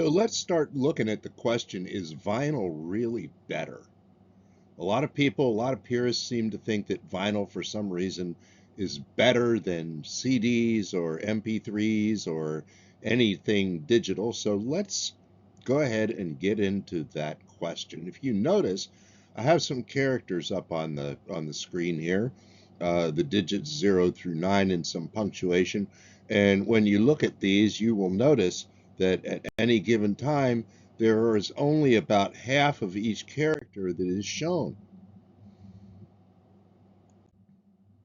So let's start looking at the question, is vinyl really better? A lot of people, a lot of purists seem to think that vinyl for some reason is better than CDs or MP3s or anything digital. So let's go ahead and get into that question. If you notice, I have some characters up on the screen here, the digits 0 through 9 and some punctuation. And when you look at these, you will notice that at any given time, there is only about half of each character that is shown.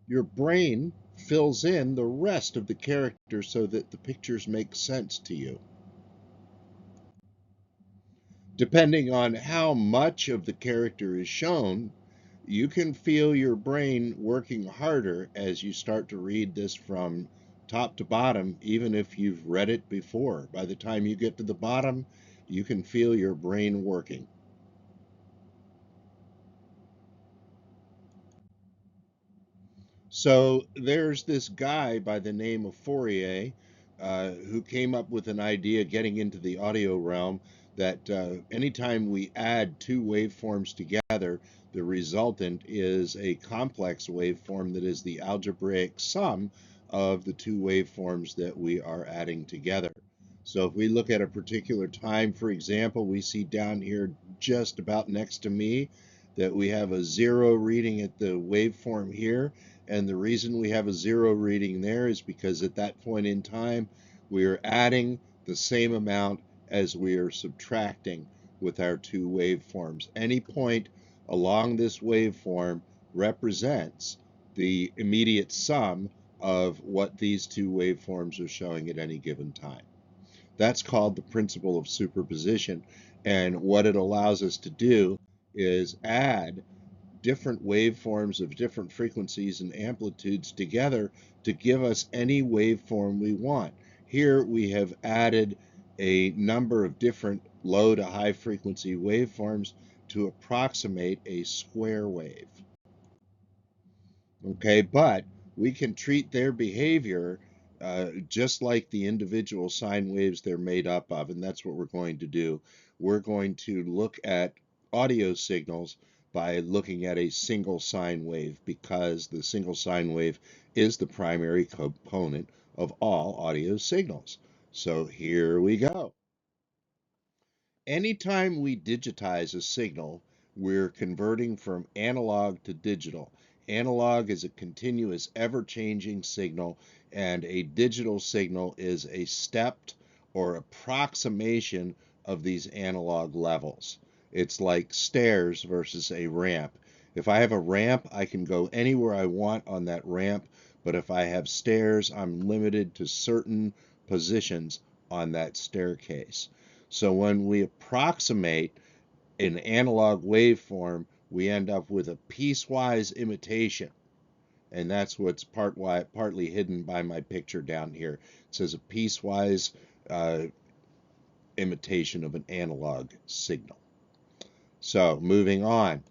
Your brain fills in the rest of the characters so that the pictures make sense to you. Depending on how much of the character is shown, you can feel your brain working harder as you start to read this from top to bottom, even if you've read it before. By the time you get to the bottom, you can feel your brain working. So there's this guy by the name of Fourier who came up with an idea getting into the audio realm that anytime we add two waveforms together, the resultant is a complex waveform that is the algebraic sum of the two waveforms that we are adding together. So if we look at a particular time, for example, we see down here just about next to me that we have a 0 reading at the waveform here. And the reason we have a 0 reading there is because at that point in time, we are adding the same amount as we are subtracting with our two waveforms. Any point along this waveform represents the immediate sum of what these two waveforms are showing at any given time. That's called the principle of superposition. And what it allows us to do is add different waveforms of different frequencies and amplitudes together to give us any waveform we want. Here we have added a number of different low to high frequency waveforms to approximate a square wave. Okay, but we can treat their behavior just like the individual sine waves they're made up of, and that's what we're going to do. We're going to look at audio signals by looking at a single sine wave because the single sine wave is the primary component of all audio signals. So here we go. Anytime we digitize a signal, we're converting from analog to digital. Analog is a continuous, ever-changing signal, and a digital signal is a stepped or approximation of these analog levels. It's like stairs versus a ramp. If I have a ramp, I can go anywhere I want on that ramp, but if I have stairs, I'm limited to certain positions on that staircase. So when we approximate an analog waveform, we end up with a piecewise imitation. And that's what's partly hidden by my picture down here. It says a piecewise imitation of an analog signal. So moving on.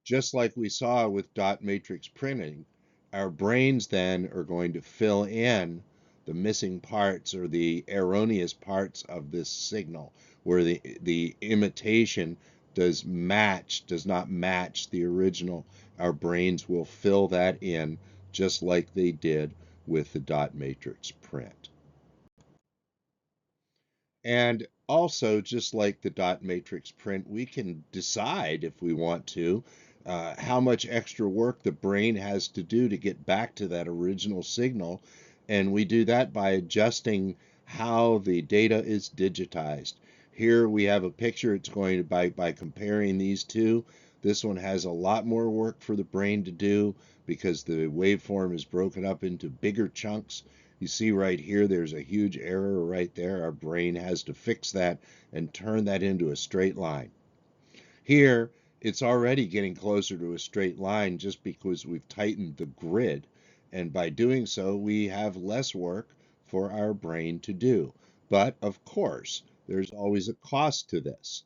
Just like we saw with dot matrix printing, our brains then are going to fill in the missing parts or the erroneous parts of this signal, where the imitation does not match the original. Our brains will fill that in just like they did with the dot matrix print. And also, just like the dot matrix print, we can decide if we want to how much extra work the brain has to do to get back to that original signal. And we do that by adjusting how the data is digitized. Here we have a picture. It's going to, by comparing these two, this one has a lot more work for the brain to do because the waveform is broken up into bigger chunks. You see right here, there's a huge error right there. Our brain has to fix that and turn that into a straight line. Here, it's already getting closer to a straight line just because we've tightened the grid. And by doing so, we have less work for our brain to do. But of course, there's always a cost to this.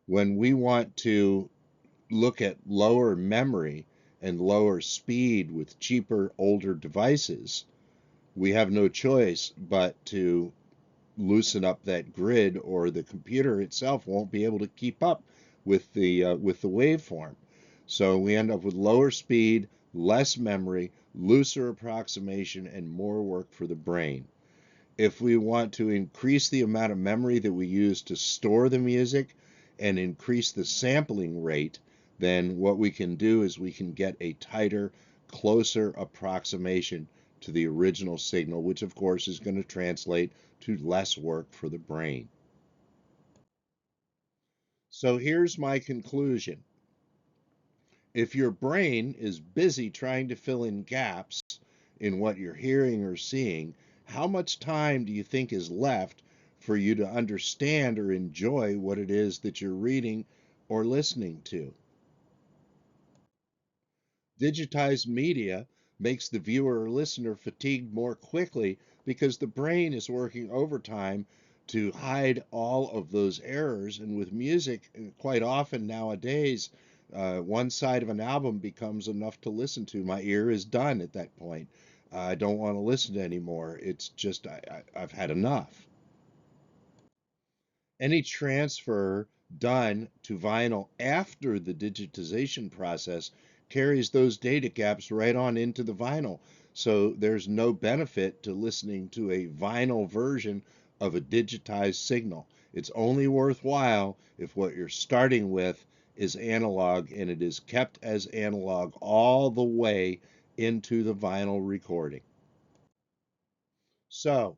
When we want to look at lower memory and lower speed with cheaper, older devices, we have no choice but to loosen up that grid, or the computer itself won't be able to keep up with the waveform. So we end up with lower speed, less memory, looser approximation, and more work for the brain. If we want to increase the amount of memory that we use to store the music and increase the sampling rate, then what we can do is we can get a tighter, closer approximation to the original signal, which of course is going to translate to less work for the brain. So here's my conclusion. If your brain is busy trying to fill in gaps in what you're hearing or seeing, how much time do you think is left for you to understand or enjoy what it is that you're reading or listening to? Digitized media makes the viewer or listener fatigued more quickly because the brain is working overtime to hide all of those errors. And with music, quite often nowadays, one side of an album becomes enough to listen to. My ear is done at that point. I don't want to listen to anymore. It's just, I've had enough. Any transfer done to vinyl after the digitization process carries those data gaps right on into the vinyl. So there's no benefit to listening to a vinyl version of a digitized signal. It's only worthwhile if what you're starting with is analog and it is kept as analog all the way into the vinyl recording. So,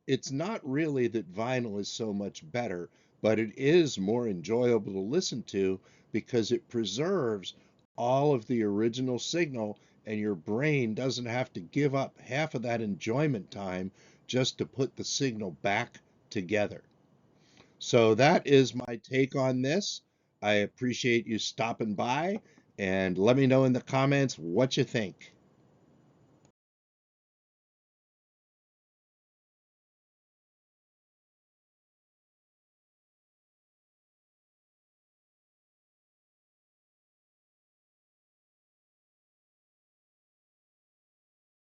it's not really that vinyl is so much better, but it is more enjoyable to listen to because it preserves all of the original signal, and your brain doesn't have to give up half of that enjoyment time just to put the signal back together. So that is my take on this. I appreciate you stopping by, and let me know in the comments what you think.